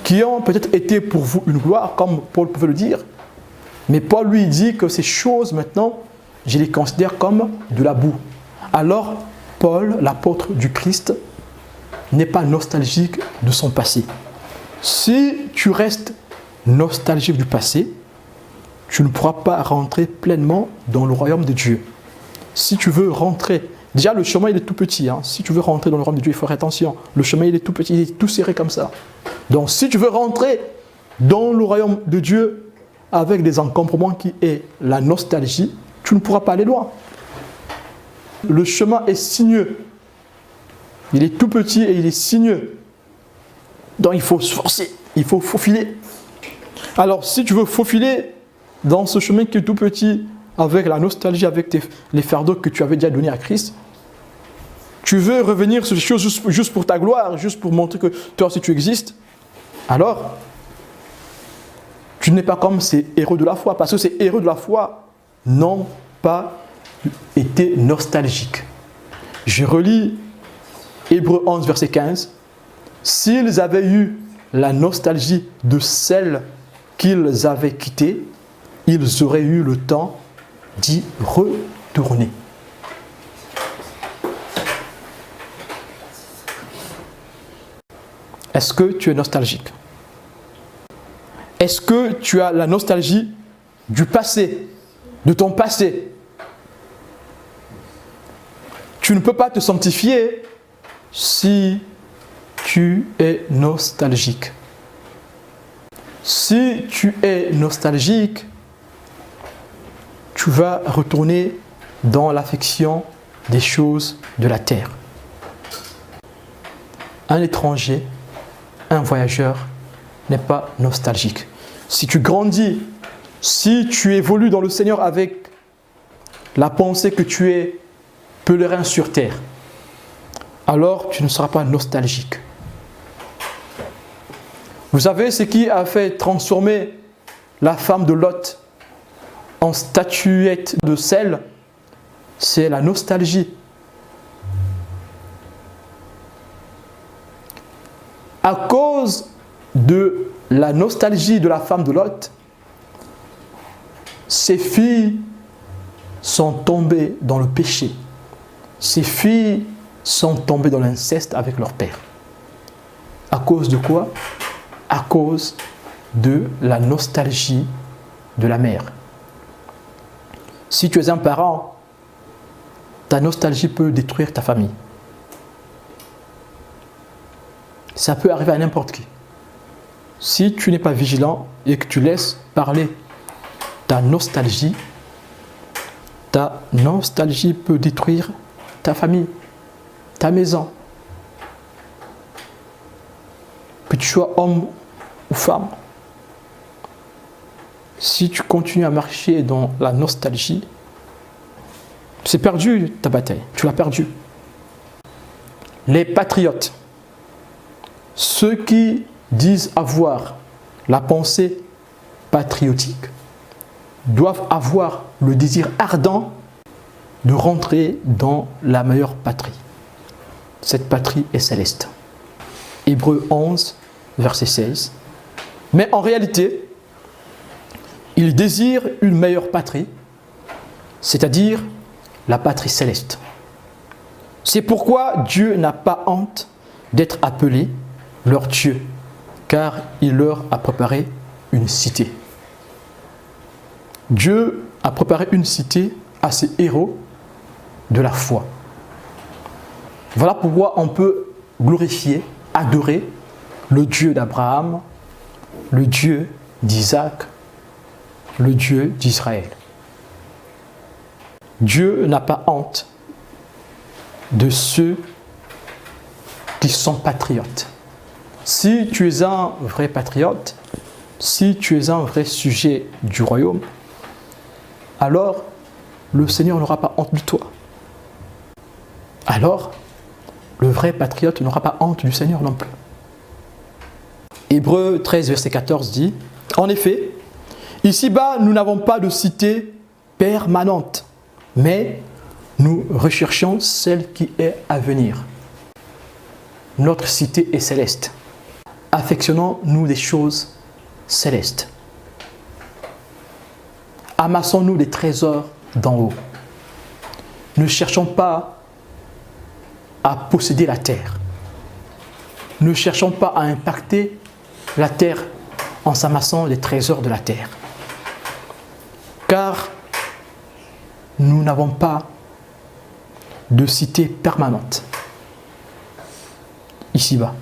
qui ont peut-être été pour vous une gloire, comme Paul pouvait le dire, mais Paul lui dit que ces choses maintenant, je les considère comme de la boue. Alors, Paul, l'apôtre du Christ, n'est pas nostalgique de son passé. Si tu restes nostalgique du passé, tu ne pourras pas rentrer pleinement dans le royaume de Dieu. Si tu veux rentrer, déjà le chemin il est tout petit, hein. Si tu veux rentrer dans le royaume de Dieu, il faut faire attention. Le chemin il est tout petit, il est tout serré comme ça. Donc si tu veux rentrer dans le royaume de Dieu avec des encombrements qui est la nostalgie, tu ne pourras pas aller loin. Le chemin est sinueux. Il est tout petit et il est sinueux. Donc il faut se forcer, il faut faufiler. Alors si tu veux faufiler dans ce chemin qui est tout petit, avec la nostalgie, avec les fardeaux que tu avais déjà donnés à Christ, tu veux revenir sur les choses juste pour ta gloire, juste pour montrer que toi aussi tu existes, alors tu n'es pas comme ces héros de la foi, parce que ces héros de la foi n'ont pas été nostalgiques. Je relis Hébreux 11, verset 15. S'ils avaient eu la nostalgie de celle qu'ils avaient quittée, ils auraient eu le temps d'y retourner. Est-ce que tu es nostalgique? Est-ce que tu as la nostalgie du passé, de ton passé? Tu ne peux pas te sanctifier si tu es nostalgique. Si tu es nostalgique, tu vas retourner dans l'affection des choses de la terre. Un étranger, un voyageur n'est pas nostalgique. Si tu grandis, si tu évolues dans le Seigneur avec la pensée que tu es pèlerin sur terre, alors tu ne seras pas nostalgique. Vous savez ce qui a fait transformer la femme de Lot en statuette de sel? C'est la nostalgie. À cause de la nostalgie de la femme de Lot, ses filles sont tombées dans le péché. Ses filles sont tombées dans l'inceste avec leur père. À cause de quoi? À cause de la nostalgie de la mère. Si tu es un parent, ta nostalgie peut détruire ta famille. Ça peut arriver à n'importe qui. Si tu n'es pas vigilant et que tu laisses parler ta nostalgie peut détruire ta famille, ta maison. Que tu sois homme ou femme. Si tu continues à marcher dans la nostalgie, c'est perdu ta bataille, tu l'as perdu. Les patriotes, ceux qui disent avoir la pensée patriotique, doivent avoir le désir ardent de rentrer dans la meilleure patrie. Cette patrie est céleste. Hébreux 11, verset 16. Mais en réalité, ils désirent une meilleure patrie, c'est-à-dire la patrie céleste. C'est pourquoi Dieu n'a pas honte d'être appelé leur Dieu, car il leur a préparé une cité. Dieu a préparé une cité à ses héros de la foi. Voilà pourquoi on peut glorifier, adorer le Dieu d'Abraham, le Dieu d'Isaac, le Dieu d'Israël. Dieu n'a pas honte de ceux qui sont patriotes. Si tu es un vrai patriote, si tu es un vrai sujet du royaume, alors le Seigneur n'aura pas honte de toi. Alors, le vrai patriote n'aura pas honte du Seigneur non plus. Hébreux 13, verset 14 dit, « En effet, ici-bas, nous n'avons pas de cité permanente, mais nous recherchons celle qui est à venir. Notre cité est céleste. Affectionnons-nous des choses célestes. Amassons-nous des trésors d'en haut. Ne cherchons pas à posséder la terre. Ne cherchons pas à impacter la terre en s'amassant les trésors de la terre. Car nous n'avons pas de cité permanente ici-bas.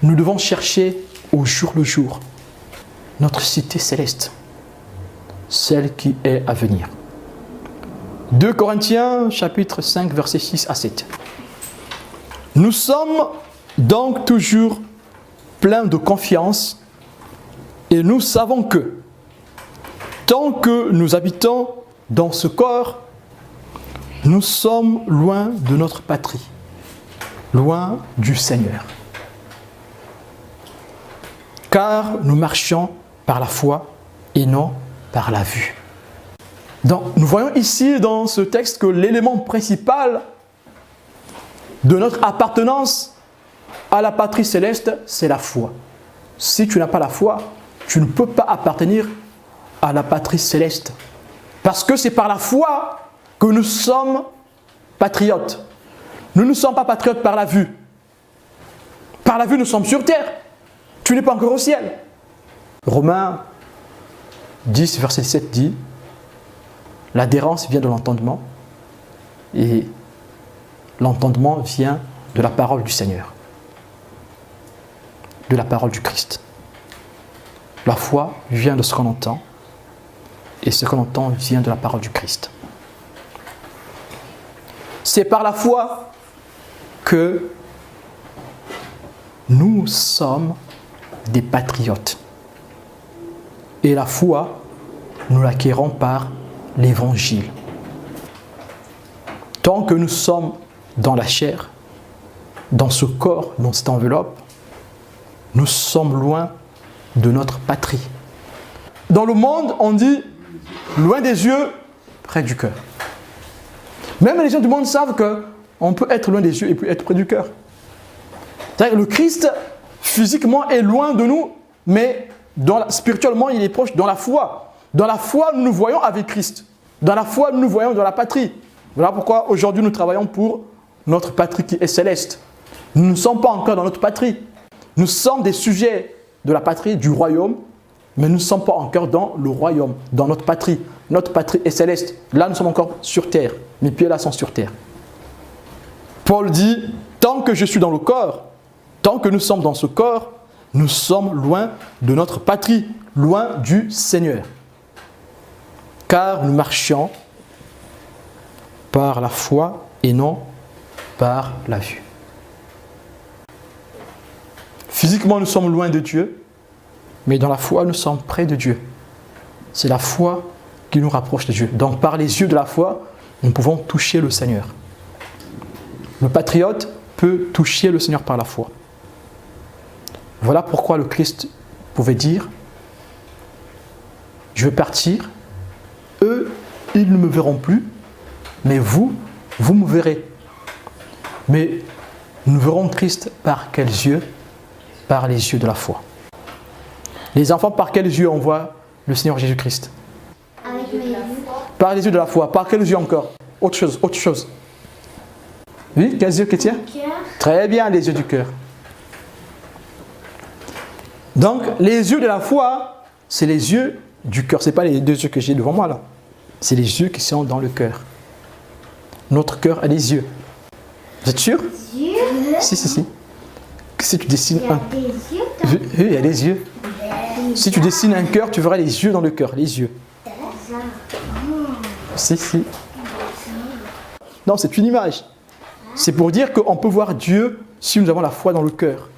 Nous devons chercher au jour le jour notre cité céleste, celle qui est à venir. 2 Corinthiens chapitre 5 versets 6 à 7. Nous sommes donc toujours pleins de confiance et nous savons que tant que nous habitons dans ce corps, nous sommes loin de notre patrie, loin du Seigneur. Car nous marchons par la foi et non par la vue. Donc, nous voyons ici dans ce texte que l'élément principal de notre appartenance à la patrie céleste, c'est la foi. Si tu n'as pas la foi, tu ne peux pas appartenir à la patrie céleste. Parce que c'est par la foi que nous sommes patriotes. Nous ne sommes pas patriotes par la vue. Par la vue, nous sommes sur terre. Tu n'es pas encore au ciel. Romains 10, verset 7 dit, l'adhérence vient de l'entendement et l'entendement vient de la parole du Seigneur, de la parole du Christ. La foi vient de ce qu'on entend et ce qu'on entend vient de la parole du Christ. C'est par la foi que nous sommes des patriotes. Et la foi, nous l'acquérons par l'Évangile. Tant que nous sommes dans la chair, dans ce corps, dans cette enveloppe, nous sommes loin de notre patrie. Dans le monde, on dit loin des yeux, près du cœur. Même les gens du monde savent qu'on peut être loin des yeux et puis être près du cœur. C'est-à-dire que le Christ, physiquement, est loin de nous, mais spirituellement, il est proche dans la foi. Dans la foi, nous nous voyons avec Christ. Dans la foi, nous nous voyons dans la patrie. Voilà pourquoi aujourd'hui, nous travaillons pour notre patrie qui est céleste. Nous ne sommes pas encore dans notre patrie. Nous sommes des sujets de la patrie, du royaume, mais nous ne sommes pas encore dans le royaume, dans notre patrie. Notre patrie est céleste. Là, nous sommes encore sur terre. Mes pieds là sont sur terre. Paul dit, tant que je suis dans le corps, tant que nous sommes dans ce corps, nous sommes loin de notre patrie, loin du Seigneur. Car nous marchions par la foi et non par la vue. Physiquement, nous sommes loin de Dieu, mais dans la foi, nous sommes près de Dieu. C'est la foi qui nous rapproche de Dieu. Donc, par les yeux de la foi, nous pouvons toucher le Seigneur. Le patriote peut toucher le Seigneur par la foi. Voilà pourquoi le Christ pouvait dire, je vais partir, eux, ils ne me verront plus, mais vous me verrez. Mais nous verrons Christ par quels yeux? Par les yeux de la foi. Les enfants, par quels yeux on voit le Seigneur Jésus-Christ? Avec mes yeux. Par les yeux de la foi. Par quels yeux encore? Autre chose. Oui, quels yeux, Kétia? Très bien, les yeux du cœur. Donc, les yeux de la foi, c'est les yeux du cœur. Ce n'est pas les 2 yeux que j'ai devant moi là. C'est les yeux qui sont dans le cœur. Notre cœur a des yeux. Vous êtes sûr? Yeux. Si. Si tu dessines Il y a un... des yeux. Oui, il y a des yeux. Si tu dessines un cœur, tu verras les yeux dans le cœur. Les yeux. Si. Non, c'est une image. C'est pour dire qu'on peut voir Dieu si nous avons la foi dans le cœur.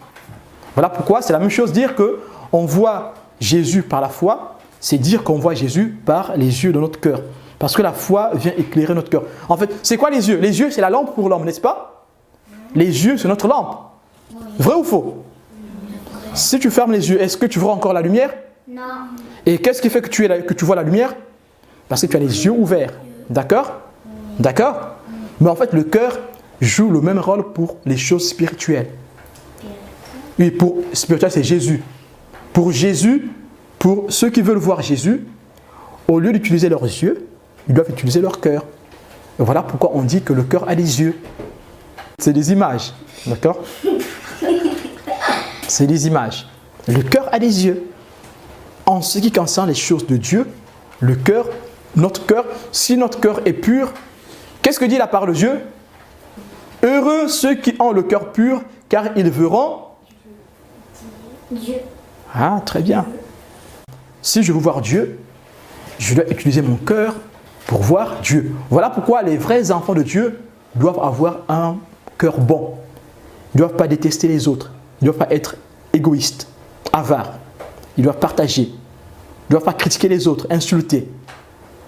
Voilà pourquoi c'est la même chose dire qu'on voit Jésus par la foi, c'est dire qu'on voit Jésus par les yeux de notre cœur. Parce que la foi vient éclairer notre cœur. En fait, c'est quoi les yeux? Les yeux, c'est la lampe pour l'homme, n'est-ce pas? Les yeux, c'est notre lampe. Vrai ou faux? Si tu fermes les yeux, est-ce que tu vois encore la lumière? Non. Et qu'est-ce qui fait que tu vois la lumière? Parce que tu as les yeux ouverts. D'accord? D'accord? Mais en fait, le cœur joue le même rôle pour les choses spirituelles. Oui, pour spirituel, c'est Jésus. Pour Jésus, pour ceux qui veulent voir Jésus, au lieu d'utiliser leurs yeux, ils doivent utiliser leur cœur. Et voilà pourquoi on dit que le cœur a des yeux. C'est des images. D'accord? C'est des images. Le cœur a des yeux. En ce qui concerne les choses de Dieu, le cœur, notre cœur, si notre cœur est pur, qu'est-ce que dit la parole de Dieu? Heureux ceux qui ont le cœur pur, car ils verront Dieu. Ah, très bien. Si je veux voir Dieu, je dois utiliser mon cœur pour voir Dieu. Voilà pourquoi les vrais enfants de Dieu doivent avoir un cœur bon. Ils ne doivent pas détester les autres. Ils ne doivent pas être égoïstes, avares. Ils doivent partager. Ils ne doivent pas critiquer les autres, insulter,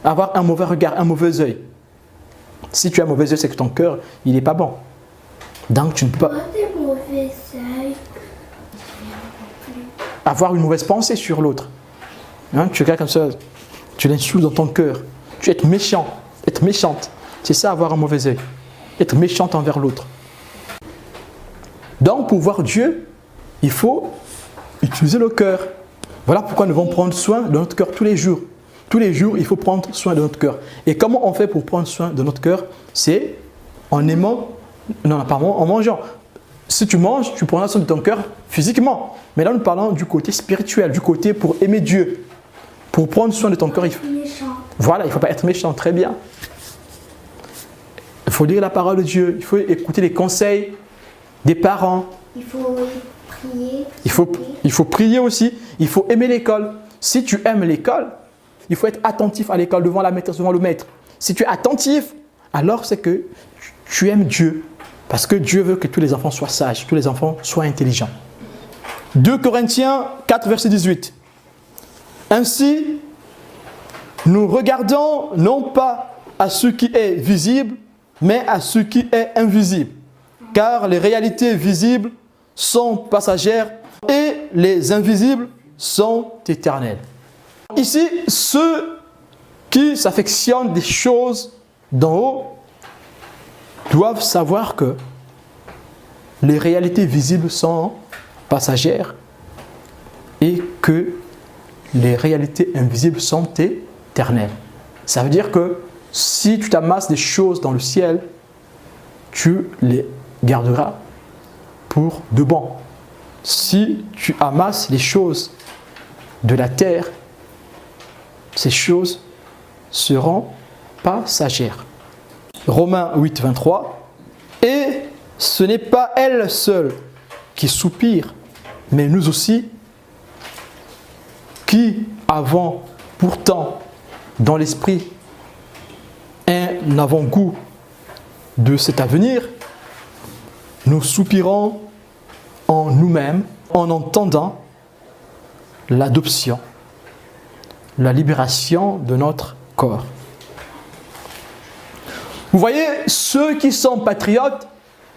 avoir un mauvais regard, un mauvais œil. Si tu as un mauvais œil, c'est que ton cœur, il n'est pas bon. Donc tu ne peux pas Des mauvais œils. avoir une mauvaise pensée sur l'autre. Hein, tu regardes comme ça, tu l'insultes dans ton cœur. Tu es méchant, être méchante. C'est ça, avoir un mauvais œil. Être méchante envers l'autre. Donc, pour voir Dieu, il faut utiliser le cœur. Voilà pourquoi nous devons prendre soin de notre cœur tous les jours. Tous les jours, il faut prendre soin de notre cœur. Et comment on fait pour prendre soin de notre cœur? C'est en aimant, non, pardon, en mangeant. Si tu manges, tu prendras soin de ton cœur physiquement. Mais là, nous parlons du côté spirituel, du côté pour aimer Dieu. Pour prendre soin de ton cœur, il faut... Voilà, il ne faut pas être méchant, très bien. Il faut lire la parole de Dieu, il faut écouter les conseils des parents. Il faut prier. Il faut prier aussi, il faut aimer l'école. Si tu aimes l'école, il faut être attentif à l'école, devant la maîtresse, devant le maître. Si tu es attentif, alors c'est que tu aimes Dieu. Parce que Dieu veut que tous les enfants soient sages, tous les enfants soient intelligents. 2 Corinthiens 4, verset 18. Ainsi, nous regardons non pas à ce qui est visible, mais à ce qui est invisible. Car les réalités visibles sont passagères et les invisibles sont éternelles. Ici, ceux qui s'affectionnent des choses d'en haut doivent savoir que les réalités visibles sont passagères et que les réalités invisibles sont éternelles. Ça veut dire que si tu t'amasses des choses dans le ciel, tu les garderas pour de bon. Si tu amasses les choses de la terre, ces choses seront passagères. Romains 8, 23. Et ce n'est pas elle seule qui soupire, mais nous aussi, qui avons pourtant dans l'esprit un avant-goût de cet avenir, nous soupirons en nous-mêmes en entendant l'adoption, la libération de notre corps. Vous voyez, ceux qui sont patriotes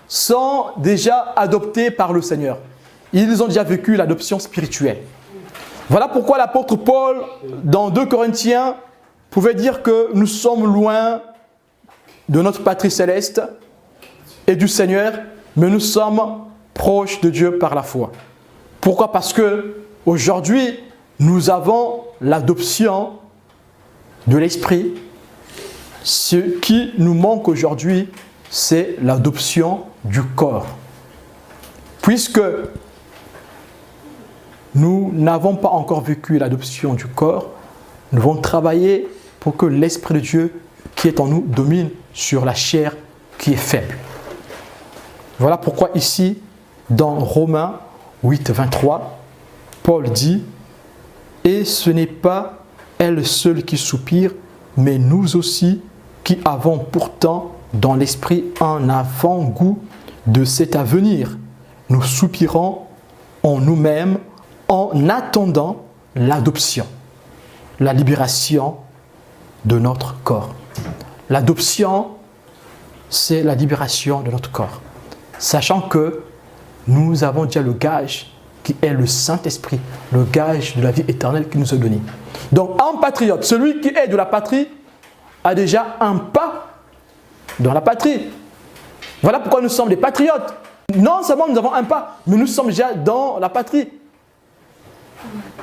sont déjà adoptés par le Seigneur. Ils ont déjà vécu l'adoption spirituelle. Voilà pourquoi l'apôtre Paul, dans 2 Corinthiens, pouvait dire que nous sommes loin de notre patrie céleste et du Seigneur, mais nous sommes proches de Dieu par la foi. Pourquoi? Parce que aujourd'hui, nous avons l'adoption de l'Esprit. Ce qui nous manque aujourd'hui, c'est l'adoption du corps. Puisque nous n'avons pas encore vécu l'adoption du corps, nous devons travailler pour que l'Esprit de Dieu qui est en nous domine sur la chair qui est faible. Voilà pourquoi ici, dans Romains 8, 23, Paul dit « Et ce n'est pas elle seule qui soupire, mais nous aussi qui avons pourtant dans l'esprit un avant-goût de cet avenir. Nous soupirons en nous-mêmes en attendant l'adoption, la libération de notre corps. » L'adoption, c'est la libération de notre corps. Sachant que nous avons déjà le gage qui est le Saint-Esprit, le gage de la vie éternelle qui nous est donné. Donc un patriote, celui qui est de la patrie, a déjà un pas dans la patrie. Voilà pourquoi nous sommes des patriotes. Non seulement nous avons un pas, mais nous sommes déjà dans la patrie.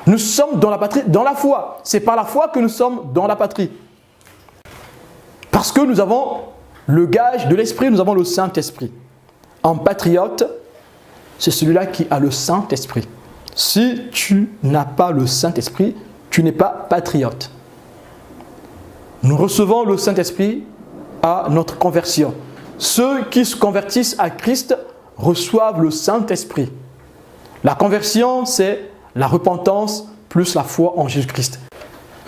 Nous sommes dans la patrie, dans la foi. C'est par la foi que nous sommes dans la patrie. Parce que nous avons le gage de l'Esprit, nous avons le Saint-Esprit. Un patriote, c'est celui-là qui a le Saint-Esprit. Si tu n'as pas le Saint-Esprit, tu n'es pas patriote. Nous recevons le Saint-Esprit à notre conversion. Ceux qui se convertissent à Christ reçoivent le Saint-Esprit. La conversion, c'est la repentance plus la foi en Jésus-Christ.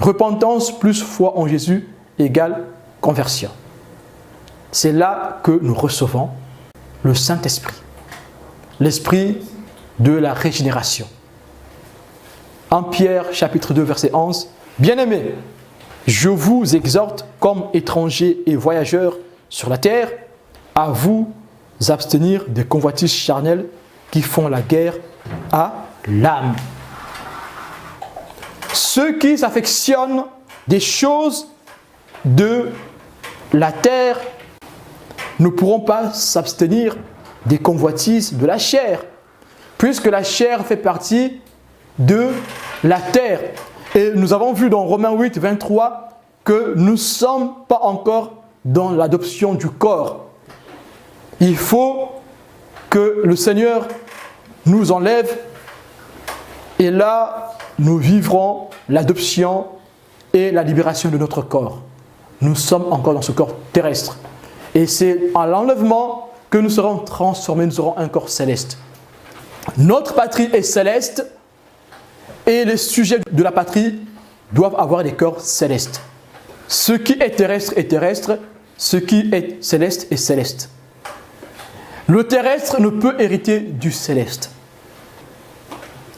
Repentance plus foi en Jésus égale conversion. C'est là que nous recevons le Saint-Esprit, l'esprit de la régénération. 1 Pierre chapitre 2 verset 11. Bien-aimés, je vous exhorte comme étrangers et voyageurs sur la terre à vous abstenir des convoitises charnelles qui font la guerre à l'âme. Ceux qui s'affectionnent des choses de la terre ne pourront pas s'abstenir des convoitises de la chair, puisque la chair fait partie de la terre. Et nous avons vu dans Romains 8, 23 que nous ne sommes pas encore dans l'adoption du corps. Il faut que le Seigneur nous enlève et là, nous vivrons l'adoption et la libération de notre corps. Nous sommes encore dans ce corps terrestre. Et c'est à l'enlèvement que nous serons transformés, nous aurons un corps céleste. Notre patrie est céleste et les sujets de la patrie doivent avoir des corps célestes. Ce qui est terrestre, ce qui est céleste. Le terrestre ne peut hériter du céleste.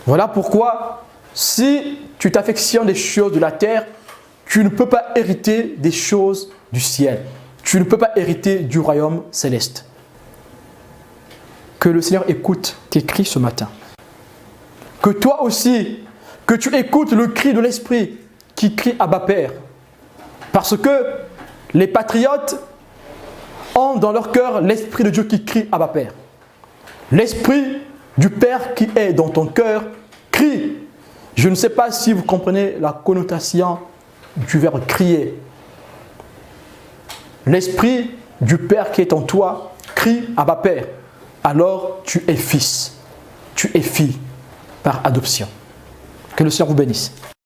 Voilà pourquoi, si tu t'affectionnes des choses de la terre, tu ne peux pas hériter des choses du ciel. Tu ne peux pas hériter du royaume céleste. Que le Seigneur écoute tes cris ce matin. Que toi aussi, que tu écoutes le cri de l'Esprit qui crie Abba Père. Parce que les patriotes ont dans leur cœur l'Esprit de Dieu qui crie Abba Père. L'Esprit du Père qui est dans ton cœur crie. Je ne sais pas si vous comprenez la connotation du verbe crier. L'Esprit du Père qui est en toi crie Abba Père. Alors tu es fils, tu es fille par adoption. Que le Seigneur vous bénisse.